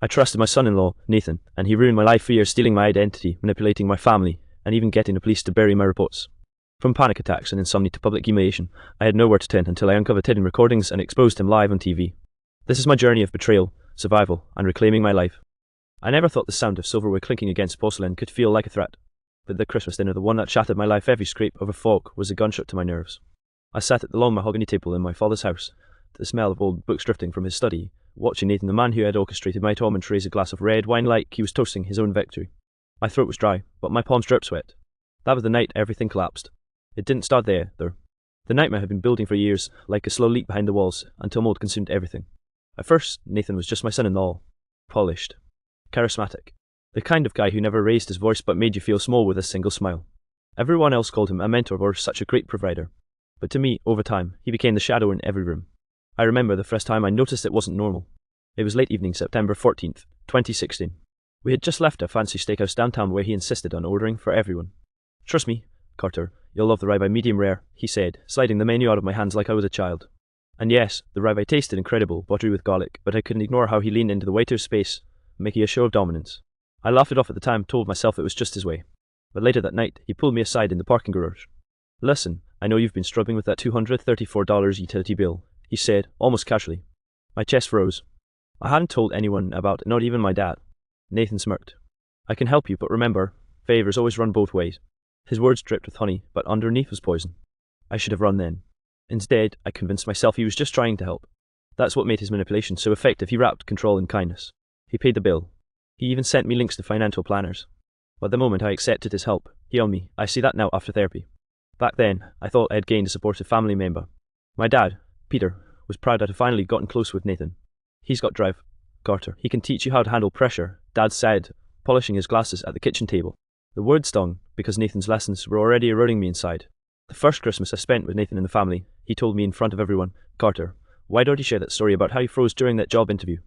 I trusted my son-in-law, Nathan, and he ruined my life for years, stealing my identity, manipulating my family, and even getting the police to bury my reports. From panic attacks and insomnia to public humiliation, I had nowhere to turn until I uncovered hidden recordings and exposed him live on TV. This is my journey of betrayal, survival, and reclaiming my life. I never thought the sound of silverware clinking against porcelain could feel like a threat. But the Christmas dinner, the one that shattered my life, every scrape of a fork was a gunshot to my nerves. I sat at the long mahogany table in my father's house, the smell of old books drifting from his study, watching Nathan, the man who had orchestrated my torment, raise a glass of red wine like he was toasting his own victory. My throat was dry, but my palms dripped sweat. That was the night everything collapsed. It didn't start there, though. The nightmare had been building for years, like a slow leak behind the walls, until mold consumed everything. At first, Nathan was just my son-in-law. Polished. Charismatic. The kind of guy who never raised his voice but made you feel small with a single smile. Everyone else called him a mentor or such a great provider. But to me, over time, he became the shadow in every room. I remember the first time I noticed it wasn't normal. It was late evening, September 14th, 2016. We had just left a fancy steakhouse downtown where he insisted on ordering for everyone. "Trust me, Carter, you'll love the ribeye medium rare," he said, sliding the menu out of my hands like I was a child. And yes, the ribeye tasted incredible, buttery with garlic, but I couldn't ignore how he leaned into the waiter's space, making a show of dominance. I laughed it off at the time, told myself it was just his way. But later that night, he pulled me aside in the parking garage. "Listen, I know you've been struggling with that $234 utility bill," he said, almost casually. My chest froze. I hadn't told anyone about it, not even my dad. Nathan smirked. "I can help you, but remember, favors always run both ways." His words dripped with honey, but underneath was poison. I should have run then. Instead, I convinced myself he was just trying to help. That's what made his manipulation so effective. He wrapped control in kindness. He paid the bill. He even sent me links to financial planners. But the moment I accepted his help, he owned me. I see that now after therapy. Back then, I thought I had gained a supportive family member. My dad, Peter, was proud I'd finally gotten close with Nathan. "He's got drive, Carter. He can teach you how to handle pressure," Dad said, polishing his glasses at the kitchen table. The word stung, because Nathan's lessons were already eroding me inside. The first Christmas I spent with Nathan and the family, he told me in front of everyone, "Carter, why don't you share that story about how you froze during that job interview?"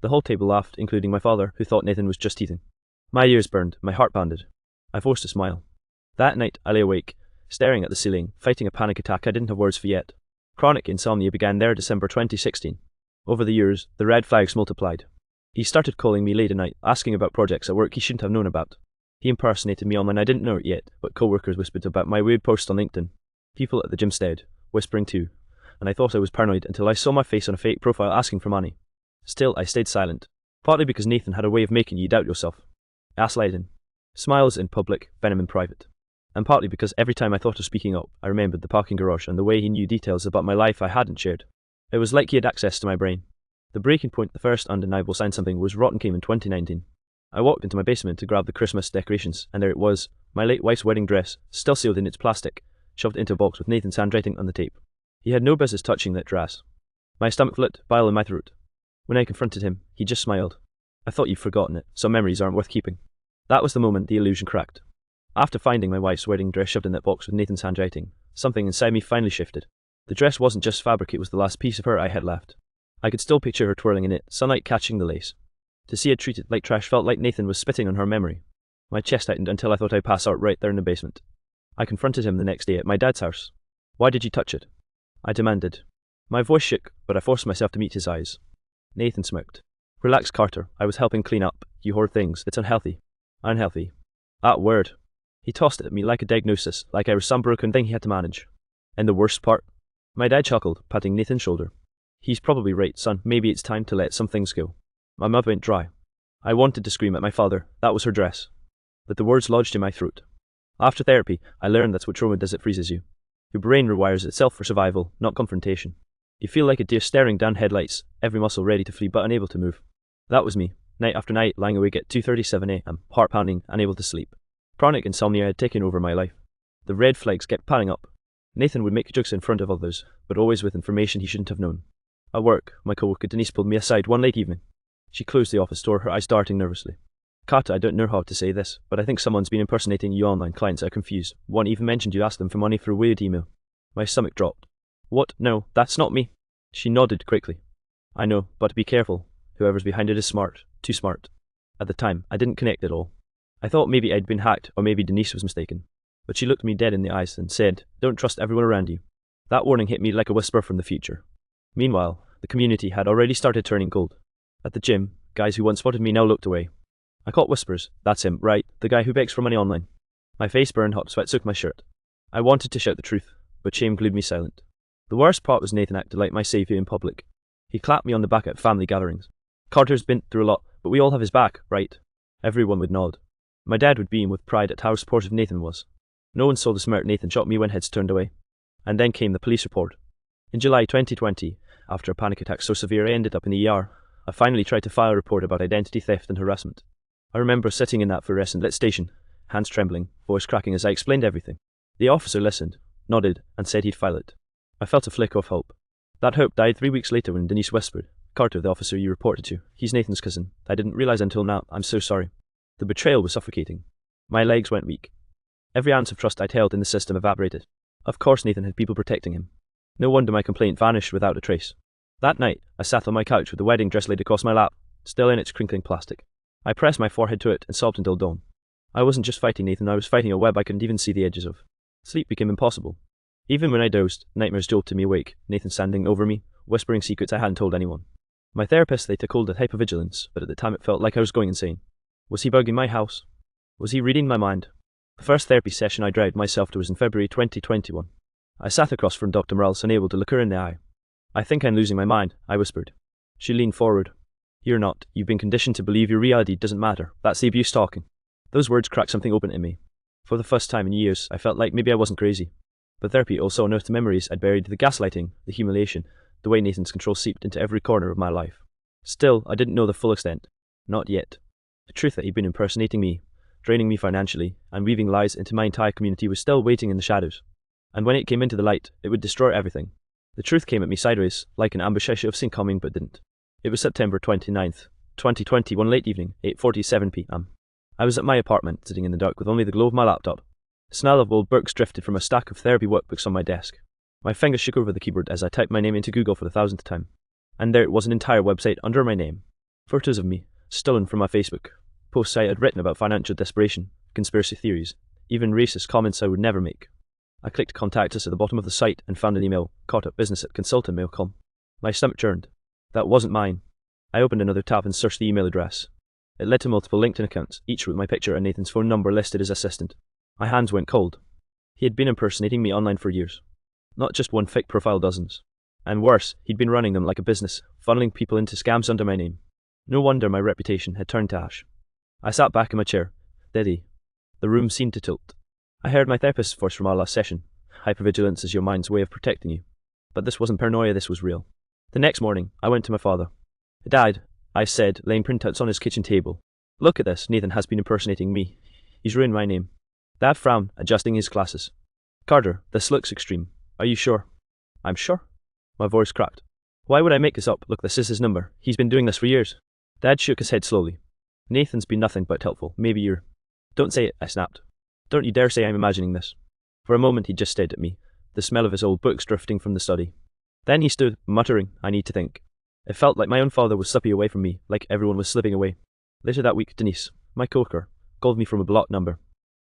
The whole table laughed, including my father, who thought Nathan was just teasing. My ears burned, my heart pounded. I forced a smile. That night, I lay awake, staring at the ceiling, fighting a panic attack I didn't have words for yet. Chronic insomnia began there December 2016. Over the years, the red flags multiplied. He started calling me late at night, asking about projects at work he shouldn't have known about. He impersonated me online. I didn't know it yet, but coworkers whispered about my weird posts on LinkedIn. People at the gym stared, whispering too, and I thought I was paranoid until I saw my face on a fake profile asking for money. Still, I stayed silent, partly because Nathan had a way of making you doubt yourself. Gaslighting. Smiles in public, venom in private. And partly because every time I thought of speaking up, I remembered the parking garage and the way he knew details about my life I hadn't shared. It was like he had access to my brain. The breaking point, the first undeniable sign something was rotten, came in 2019. I walked into my basement to grab the Christmas decorations, and there it was, my late wife's wedding dress, still sealed in its plastic, shoved into a box with Nathan's handwriting on the tape. He had no business touching that dress. My stomach flipped, bile in my throat. When I confronted him, he just smiled. "I thought you'd forgotten it. Some memories aren't worth keeping." That was the moment the illusion cracked. After finding my wife's wedding dress shoved in that box with Nathan's handwriting, something inside me finally shifted. The dress wasn't just fabric, it was the last piece of her I had left. I could still picture her twirling in it, sunlight catching the lace. To see it treated like trash felt like Nathan was spitting on her memory. My chest tightened until I thought I'd pass out right there in the basement. I confronted him the next day at my dad's house. "Why did you touch it?" I demanded. My voice shook, but I forced myself to meet his eyes. Nathan smirked. "Relax, Carter. I was helping clean up. You hoard things. It's unhealthy." Unhealthy. That word. He tossed it at me like a diagnosis, like I was some broken thing he had to manage. And the worst part? My dad chuckled, patting Nathan's shoulder. "He's probably right, son. Maybe it's time to let some things go." My mouth went dry. I wanted to scream at my father. That was her dress. But the words lodged in my throat. After therapy, I learned that's what trauma does. It freezes you. Your brain rewires itself for survival, not confrontation. You feel like a deer staring down headlights, every muscle ready to flee but unable to move. That was me, night after night, lying awake at 2:37 a.m., heart pounding, unable to sleep. Chronic insomnia had taken over my life. The red flags kept piling up. Nathan would make jokes in front of others, but always with information he shouldn't have known. At work, my coworker Denise pulled me aside one late evening. She closed the office door, her eyes darting nervously. "Carter, I don't know how to say this, but I think someone's been impersonating you online. Clients are confused. One even mentioned you asked them for money through a weird email." My stomach dropped. "What? No, that's not me." She nodded quickly. "I know, but be careful. Whoever's behind it is smart. Too smart." At the time, I didn't connect at all. I thought maybe I'd been hacked, or maybe Denise was mistaken. But she looked me dead in the eyes and said, "Don't trust everyone around you." That warning hit me like a whisper from the future. Meanwhile, the community had already started turning cold. At the gym, Guys who once spotted me now looked away. I caught whispers. That's him, right, the guy who begs for money online. My face burned, hot sweat soaked my shirt. I wanted to shout the truth, but shame glued me silent. The worst part was Nathan acted like my saviour in public. He clapped me on the back at family gatherings. Carter's been through a lot, but we all have his back, right? Everyone would nod. My dad would beam with pride at how supportive Nathan was. No one saw the smirk Nathan shot me when heads turned away. And then came the police report. In July 2020, after a panic attack so severe I ended up in the ER, I finally tried to file a report about identity theft and harassment. I remember sitting in that fluorescent lit station, hands trembling, voice cracking as I explained everything. The officer listened, nodded, and said he'd file it. I felt a flick of hope. That hope died 3 weeks later when Denise whispered, "Carter, the officer you reported to, he's Nathan's cousin. I didn't realize until now. I'm so sorry." The betrayal was suffocating. My legs went weak. Every ounce of trust I'd held in the system evaporated. Of course Nathan had people protecting him. No wonder my complaint vanished without a trace. That night, I sat on my couch with the wedding dress laid across my lap, still in its crinkling plastic. I pressed my forehead to it and sobbed until dawn. I wasn't just fighting Nathan, I was fighting a web I couldn't even see the edges of. Sleep became impossible. Even when I dozed, nightmares jolted me awake, Nathan standing over me, whispering secrets I hadn't told anyone. My therapist later called it hypervigilance, but at the time it felt like I was going insane. Was he bugging my house? Was he reading my mind? The first therapy session I dragged myself to was in February 2021. I sat across from Dr. Morales, unable to look her in the eye. "I think I'm losing my mind," I whispered. She leaned forward. "You're not. You've been conditioned to believe your reality doesn't matter. That's the abuse talking." Those words cracked something open in me. For the first time in years, I felt like maybe I wasn't crazy. But therapy also unearthed memories I'd buried, the gaslighting, the humiliation, the way Nathan's control seeped into every corner of my life. Still, I didn't know the full extent. Not yet. The truth that he'd been impersonating me, draining me financially, and weaving lies into my entire community was still waiting in the shadows. And when it came into the light, it would destroy everything. The truth came at me sideways, like an ambush I should have seen coming but didn't. It was September 29th, 2021 late evening, 8:47 p.m. I was at my apartment, sitting in the dark with only the glow of my laptop. The smell of old books drifted from a stack of therapy workbooks on my desk. My fingers shook over the keyboard as I typed my name into Google for the 1000th time. And there it was, an entire website under my name. Photos of me, stolen from my Facebook. Posts I had written about financial desperation, conspiracy theories, even racist comments I would never make. I clicked contact us at the bottom of the site and found an email, carterbusiness@consultantmail.com. My stomach churned. That wasn't mine. I opened another tab and searched the email address. It led to multiple LinkedIn accounts, each with my picture and Nathan's phone number listed as assistant. My hands went cold. He had been impersonating me online for years. Not just one fake profile, dozens. And worse, he'd been running them like a business, funneling people into scams under my name. No wonder my reputation had turned to ash. I sat back in my chair. Diddy. The room seemed to tilt. I heard my therapist's voice from our last session. Hypervigilance is your mind's way of protecting you. But this wasn't paranoia, this was real. The next morning, I went to my father. "Dad," I said, laying printouts on his kitchen table. "Look at this, Nathan has been impersonating me. He's ruined my name." Dad frowned, adjusting his glasses. "Carter, this looks extreme. Are you sure?" "I'm sure." My voice cracked. "Why would I make this up? Look, this is his number. He's been doing this for years." Dad shook his head slowly. "Nathan's been nothing but helpful. Maybe you're—" "Don't say it," I snapped. "Don't you dare say I'm imagining this." For a moment he just stared at me, the smell of his old books drifting from the study. Then he stood, muttering, "I need to think." It felt like my own father was slipping away from me, like everyone was slipping away. Later that week, Denise, my coworker, called me from a blocked number.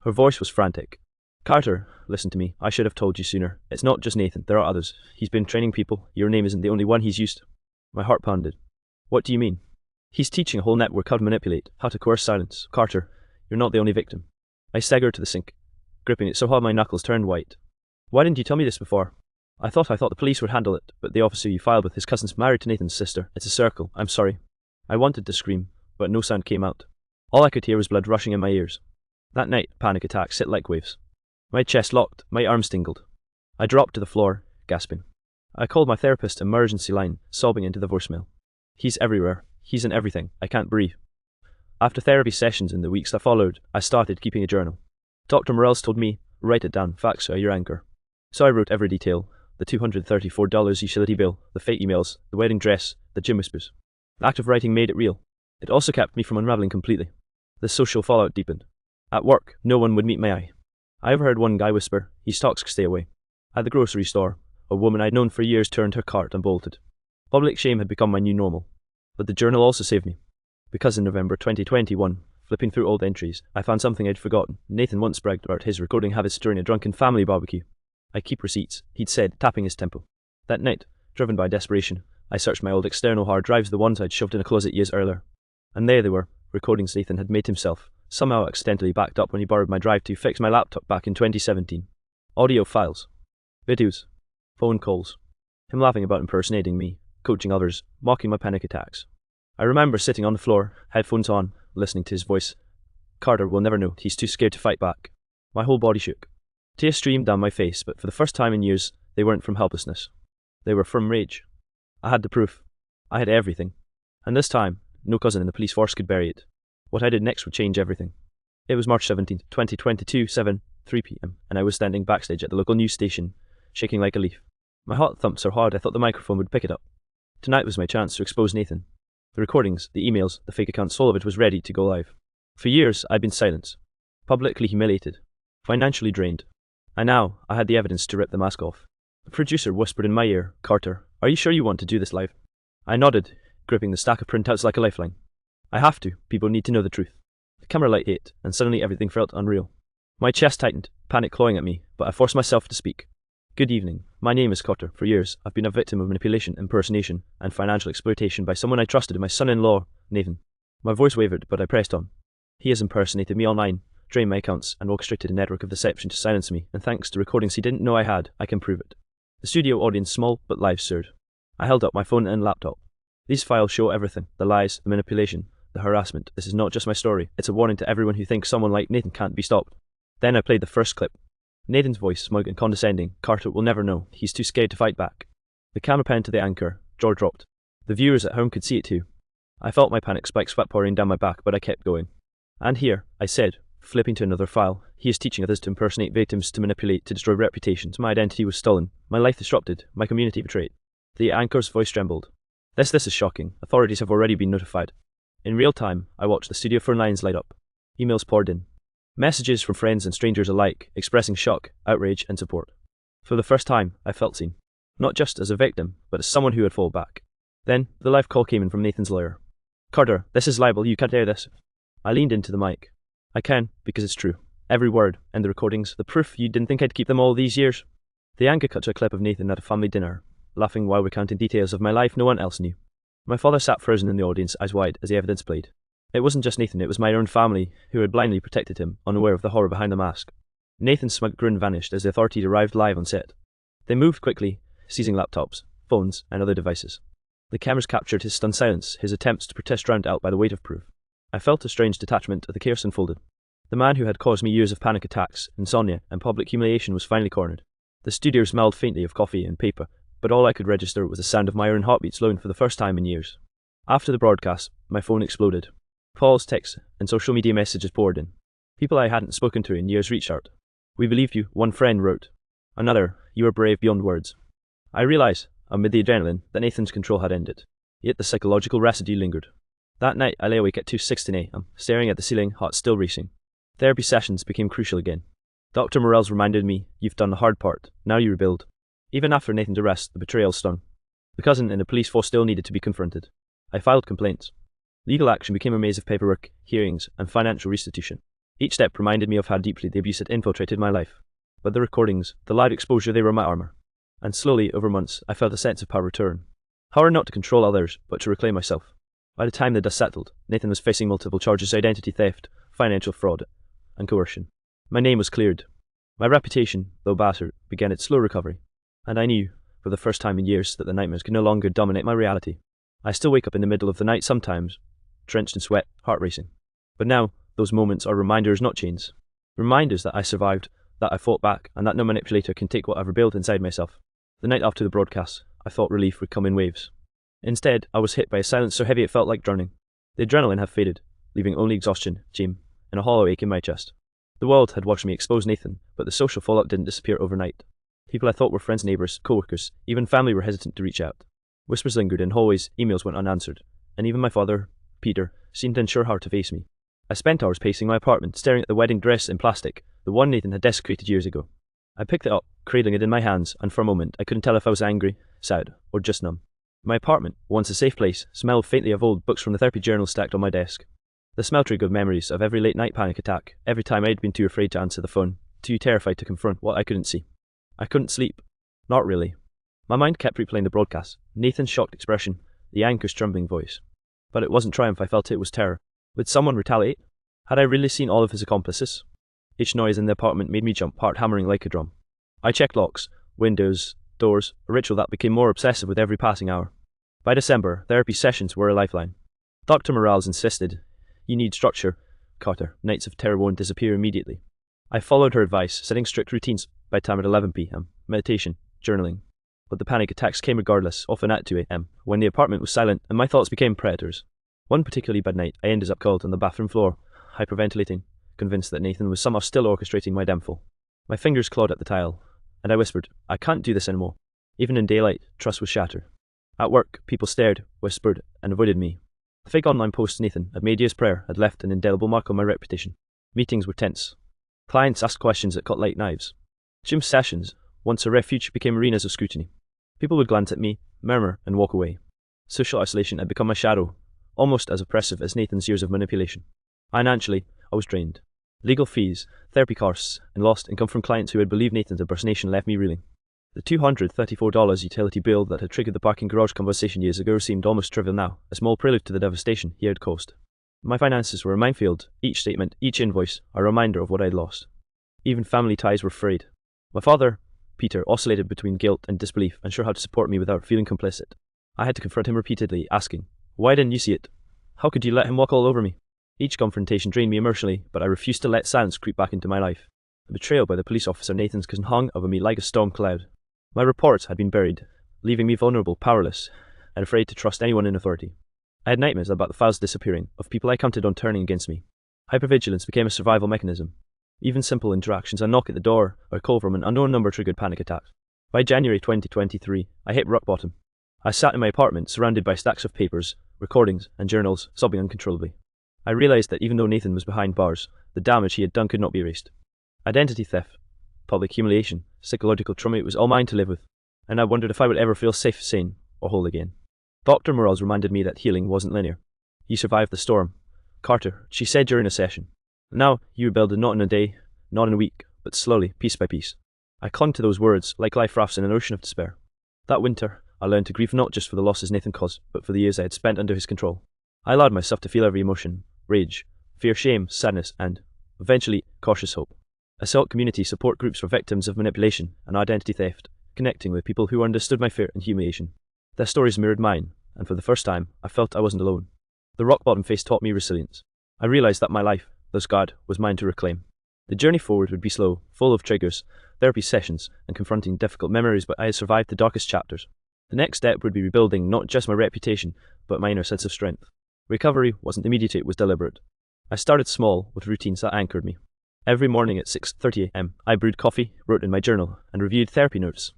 Her voice was frantic. "Carter, listen to me. I should have told you sooner. It's not just Nathan. There are others. He's been training people. Your name isn't the only one he's used." My heart pounded. "What do you mean?" "He's teaching a whole network how to manipulate, how to coerce silence. Carter, you're not the only victim." I staggered to the sink, gripping it so hard my knuckles turned white. "Why didn't you tell me this before?" I thought the police would handle it, but the officer you filed with, his cousin's married to Nathan's sister. It's a circle. I'm sorry." I wanted to scream, but no sound came out. All I could hear was blood rushing in my ears. That night, panic attacks hit like waves. My chest locked, my arms tingled. I dropped to the floor, gasping. I called my therapist's emergency line, sobbing into the voicemail. "He's everywhere. He's in everything. I can't breathe." After therapy sessions in the weeks that followed, I started keeping a journal. Dr. Morales told me, "Write it down. Facts are your anchor." So I wrote every detail. The $234 utility bill, the fake emails, the wedding dress, the gym whispers. The act of writing made it real. It also kept me from unraveling completely. The social fallout deepened. At work, no one would meet my eye. I overheard one guy whisper, "He's toxic, stay away." At the grocery store, a woman I'd known for years turned her cart and bolted. Public shame had become my new normal. But the journal also saved me. Because in November 2021, flipping through old entries, I found something I'd forgotten. Nathan once bragged about his recording habits during a drunken family barbecue. "I keep receipts," he'd said, tapping his temple. That night, driven by desperation, I searched my old external hard drives, the ones I'd shoved in a closet years earlier. And there they were, recordings Nathan had made himself, somehow accidentally backed up when he borrowed my drive to fix my laptop back in 2017. Audio files, videos, phone calls, him laughing about impersonating me, coaching others, mocking my panic attacks. I remember sitting on the floor, headphones on, listening to his voice. Carter will never know, he's too scared to fight back. My whole body shook. Tears streamed down my face, but for the first time in years, they weren't from helplessness. They were from rage. I had the proof. I had everything. And this time, no cousin in the police force could bury it. What I did next would change everything. It was March 17th, 2022, 7:03 p.m, and I was standing backstage at the local news station, shaking like a leaf. My heart thumped so hard I thought the microphone would pick it up. Tonight was my chance to expose Nathan. The recordings, the emails, the fake accounts, all of it was ready to go live. For years, I'd been silenced, publicly humiliated, financially drained. And now, I had the evidence to rip the mask off. The producer whispered in my ear, "Carter, are you sure you want to do this live?" I nodded, gripping the stack of printouts like a lifeline. I have to. People need to know the truth. The camera light hit, and suddenly everything felt unreal. My chest tightened, panic clawing at me, but I forced myself to speak. Good evening. My name is Carter. For years, I've been a victim of manipulation, impersonation, and financial exploitation by someone I trusted, my son-in-law, Nathan. My voice wavered, but I pressed on. He has impersonated me online, drained my accounts, and orchestrated a network of deception to silence me, and thanks to recordings he didn't know I had, I can prove it. The studio audience, small but live, stirred. I held up my phone and laptop. These files show everything, the lies, the manipulation, the harassment. This is not just my story, it's a warning to everyone who thinks someone like Nathan can't be stopped. Then I played the first clip. Nathan's voice, smug and condescending. "Carter will never know, he's too scared to fight back." The camera panned to the anchor, jaw dropped. The viewers at home could see it too. I felt my panic spike sweat pouring down my back, but I kept going. "And here," I said, flipping to another file, "he is teaching others to impersonate victims, to manipulate, to destroy reputations. My identity was stolen, my life disrupted, my community betrayed." The anchor's voice trembled. This is shocking. Authorities have already been notified." In real time, I watched the studio phone lines light up. Emails poured in. Messages from friends and strangers alike, expressing shock, outrage, and support. For the first time, I felt seen. Not just as a victim, but as someone who had fought back. Then, the live call came in from Nathan's lawyer. "Carter, this is libel, you can't air this." I leaned into the mic. "I can, because it's true. Every word, and the recordings, the proof. You didn't think I'd keep them all these years?" The anchor cut to a clip of Nathan at a family dinner, laughing while recounting details of my life no one else knew. My father sat frozen in the audience, eyes wide, as the evidence played. It wasn't just Nathan, it was my own family, who had blindly protected him, unaware of the horror behind the mask. Nathan's smug grin vanished as the authorities arrived live on set. They moved quickly, seizing laptops, phones, and other devices. The cameras captured his stunned silence, his attempts to protest drowned out by the weight of proof. I felt a strange detachment as the chaos unfolded. The man who had caused me years of panic attacks, insomnia, and public humiliation was finally cornered. The studio smelled faintly of coffee and paper, but all I could register was the sound of my own heartbeat slowing for the first time in years. After the broadcast, my phone exploded. Calls, texts, and social media messages poured in. People I hadn't spoken to in years reached out. "We believe you," one friend wrote. Another, "You are brave beyond words." I realized, amid the adrenaline, that Nathan's control had ended. Yet the psychological residue lingered. That night, I lay awake at 2:16 a.m., staring at the ceiling, heart still racing. Therapy sessions became crucial again. Dr. Morells reminded me, "You've done the hard part, now you rebuild." Even after Nathan's arrest, the betrayal stung. The cousin in the police force still needed to be confronted. I filed complaints. Legal action became a maze of paperwork, hearings, and financial restitution. Each step reminded me of how deeply the abuse had infiltrated my life. But the recordings, the live exposure, they were my armor. And slowly, over months, I felt a sense of power return. Power not to control others, but to reclaim myself. By the time the dust settled, Nathan was facing multiple charges: identity theft, financial fraud, and coercion. My name was cleared. My reputation, though battered, began its slow recovery. And I knew, for the first time in years, that the nightmares could no longer dominate my reality. I still wake up in the middle of the night sometimes, drenched in sweat, heart racing. But now, those moments are reminders, not chains. Reminders that I survived, that I fought back, and that no manipulator can take what I've rebuilt inside myself. The night after the broadcast, I thought relief would come in waves. Instead, I was hit by a silence so heavy it felt like drowning. The adrenaline had faded, leaving only exhaustion, shame, and a hollow ache in my chest. The world had watched me expose Nathan, but the social fallout didn't disappear overnight. People I thought were friends, neighbours, co-workers, even family were hesitant to reach out. Whispers lingered in hallways, emails went unanswered, and even my father, Peter, seemed unsure how to face me. I spent hours pacing my apartment, staring at the wedding dress in plastic, the one Nathan had desecrated years ago. I picked it up, cradling it in my hands, and for a moment I couldn't tell if I was angry, sad, or just numb. My apartment, once a safe place, smelled faintly of old books from the therapy journal stacked on my desk. The smell triggered memories of every late-night panic attack, every time I'd been too afraid to answer the phone, too terrified to confront what I couldn't see. I couldn't sleep. Not really. My mind kept replaying the broadcast, Nathan's shocked expression, the anchor's trembling voice. But it wasn't triumph I felt, it was terror. Would someone retaliate? Had I really seen all of his accomplices? Each noise in the apartment made me jump, heart hammering like a drum. I checked locks, windows, doors, a ritual that became more obsessive with every passing hour. By December, therapy sessions were a lifeline. Dr. Morales insisted, "You need structure, Carter. Nights of terror won't disappear immediately." I followed her advice, setting strict routines by time at 11 p.m, meditation, journaling. But the panic attacks came regardless, often at 2 a.m, when the apartment was silent and my thoughts became predators. One particularly bad night, I ended up coiled on the bathroom floor, hyperventilating, convinced that Nathan was somehow still orchestrating my downfall. My fingers clawed at the tile, and I whispered, "I can't do this anymore." Even in daylight, trust was shattered. At work, people stared, whispered, and avoided me. The fake online post Nathan had made years prior had left an indelible mark on my reputation. Meetings were tense. Clients asked questions that cut like knives. Gym sessions, once a refuge, became arenas of scrutiny. People would glance at me, murmur, and walk away. Social isolation had become my shadow, almost as oppressive as Nathan's years of manipulation. Financially, I was drained. Legal fees, therapy costs, and lost income from clients who had believed Nathan's impersonation left me reeling. The $234 utility bill that had triggered the parking garage conversation years ago seemed almost trivial now, a small prelude to the devastation he had caused. My finances were a minefield, each statement, each invoice, a reminder of what I had lost. Even family ties were frayed. My father, Peter, oscillated between guilt and disbelief, unsure how to support me without feeling complicit. I had to confront him repeatedly, asking, "Why didn't you see it? How could you let him walk all over me?" Each confrontation drained me emotionally, but I refused to let silence creep back into my life. The betrayal by the police officer Nathan's cousin hung over me like a storm cloud. My reports had been buried, leaving me vulnerable, powerless, and afraid to trust anyone in authority. I had nightmares about the files disappearing, of people I counted on turning against me. Hypervigilance became a survival mechanism. Even simple interactions, a knock at the door or a call from an unknown number, triggered panic attacks. By January 2023, I hit rock bottom. I sat in my apartment, surrounded by stacks of papers, recordings, and journals, sobbing uncontrollably. I realized that even though Nathan was behind bars, the damage he had done could not be erased. Identity theft, public humiliation, psychological trauma, it was all mine to live with, and I wondered if I would ever feel safe, sane, or whole again. Dr. Morales reminded me that healing wasn't linear. "You survived the storm, Carter," she said during a session. "Now you rebuild, not in a day, not in a week, but slowly, piece by piece." I clung to those words like life rafts in an ocean of despair. That winter, I learned to grieve not just for the losses Nathan caused, but for the years I had spent under his control. I allowed myself to feel every emotion: rage, fear, shame, sadness, and, eventually, cautious hope. I sought community support groups for victims of manipulation and identity theft, connecting with people who understood my fear and humiliation. Their stories mirrored mine, and for the first time, I felt I wasn't alone. The rock bottom phase taught me resilience. I realized that my life, though scarred, was mine to reclaim. The journey forward would be slow, full of triggers, therapy sessions, and confronting difficult memories, but I had survived the darkest chapters. The next step would be rebuilding not just my reputation, but my inner sense of strength. Recovery wasn't immediate, it was deliberate. I started small, with routines that anchored me. Every morning at 6:30 a.m, I brewed coffee, wrote in my journal, and reviewed therapy notes.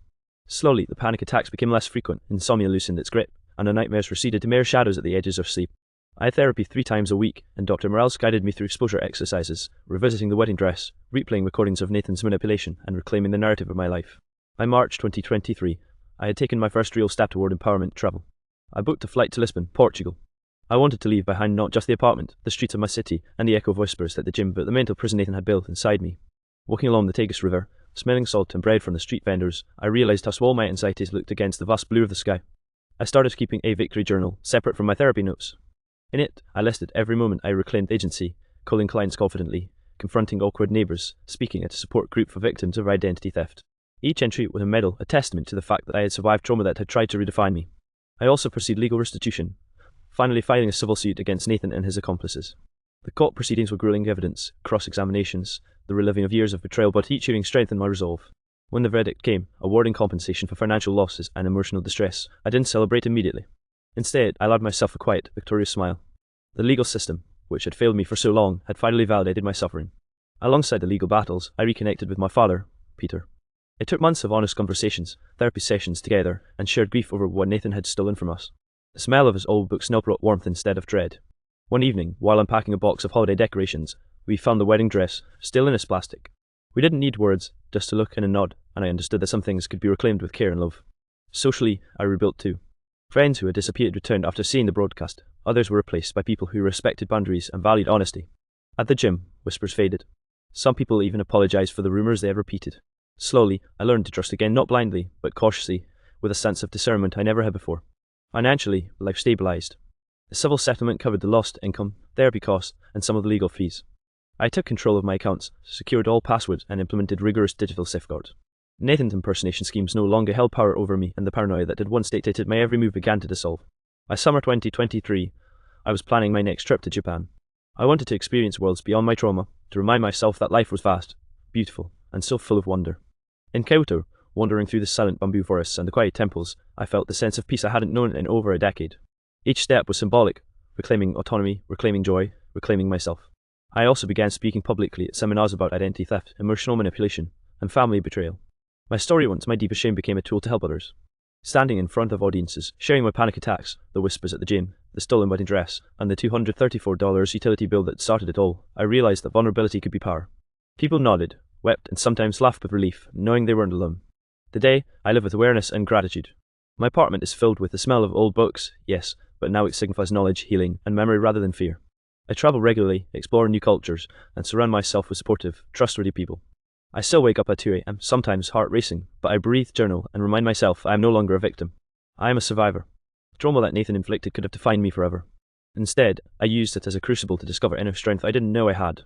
Slowly, the panic attacks became less frequent, insomnia loosened its grip, and the nightmares receded to mere shadows at the edges of sleep. I had therapy 3 times a week, and Dr. Morales guided me through exposure exercises, revisiting the wedding dress, replaying recordings of Nathan's manipulation, and reclaiming the narrative of my life. By March 2023, I had taken my first real step toward empowerment travel. I booked a flight to Lisbon, Portugal. I wanted to leave behind not just the apartment, the streets of my city, and the echo of whispers at the gym, but the mental prison Nathan had built inside me. Walking along the Tagus River, smelling salt and bread from the street vendors, I realized how small my anxieties looked against the vast blue of the sky. I started keeping a victory journal, separate from my therapy notes. In it, I listed every moment I reclaimed agency, calling clients confidently, confronting awkward neighbors, speaking at a support group for victims of identity theft. Each entry was a medal, a testament to the fact that I had survived trauma that had tried to redefine me. I also pursued legal restitution, finally filing a civil suit against Nathan and his accomplices. The court proceedings were grueling: evidence, cross-examinations, the reliving of years of betrayal, but each hearing strengthened my resolve. When the verdict came, awarding compensation for financial losses and emotional distress, I didn't celebrate immediately. Instead, I allowed myself a quiet, victorious smile. The legal system, which had failed me for so long, had finally validated my suffering. Alongside the legal battles, I reconnected with my father, Peter. It took months of honest conversations, therapy sessions together, and shared grief over what Nathan had stolen from us. The smell of his old books now brought warmth instead of dread. One evening, while unpacking a box of holiday decorations, we found the wedding dress, still in its plastic. We didn't need words, just a look and a nod, and I understood that some things could be reclaimed with care and love. Socially, I rebuilt too. Friends who had disappeared returned after seeing the broadcast. Others were replaced by people who respected boundaries and valued honesty. At the gym, whispers faded. Some people even apologized for the rumors they had repeated. Slowly, I learned to trust again, not blindly, but cautiously, with a sense of discernment I never had before. Financially, life stabilized. The civil settlement covered the lost income, therapy costs, and some of the legal fees. I took control of my accounts, secured all passwords, and implemented rigorous digital safeguards. Nathan's impersonation schemes no longer held power over me, and the paranoia that had once dictated my every move began to dissolve. By summer 2023, I was planning my next trip to Japan. I wanted to experience worlds beyond my trauma, to remind myself that life was vast, beautiful, and so full of wonder. In Kyoto, wandering through the silent bamboo forests and the quiet temples, I felt the sense of peace I hadn't known in over a decade. Each step was symbolic, reclaiming autonomy, reclaiming joy, reclaiming myself. I also began speaking publicly at seminars about identity theft, emotional manipulation, and family betrayal. My story, once my deepest shame, became a tool to help others. Standing in front of audiences, sharing my panic attacks, the whispers at the gym, the stolen wedding dress, and the $234 utility bill that started it all, I realized that vulnerability could be power. People nodded, wept, and sometimes laughed with relief, knowing they weren't alone. Today, I live with awareness and gratitude. My apartment is filled with the smell of old books, yes, but now it signifies knowledge, healing, and memory rather than fear. I travel regularly, explore new cultures, and surround myself with supportive, trustworthy people. I still wake up at 2 a.m., sometimes heart racing, but I breathe, journal, and remind myself I am no longer a victim. I am a survivor. The trauma that Nathan inflicted could have defined me forever. Instead, I used it as a crucible to discover inner strength I didn't know I had.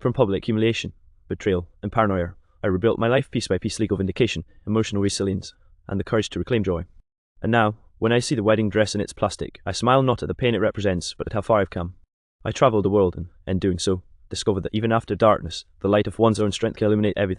From public humiliation, betrayal, and paranoia, I rebuilt my life piece by piece: legal vindication, emotional resilience, and the courage to reclaim joy. And now, when I see the wedding dress in its plastic, I smile not at the pain it represents, but at how far I've come. I traveled the world and, in doing so, discovered that even after darkness, the light of one's own strength can illuminate everything.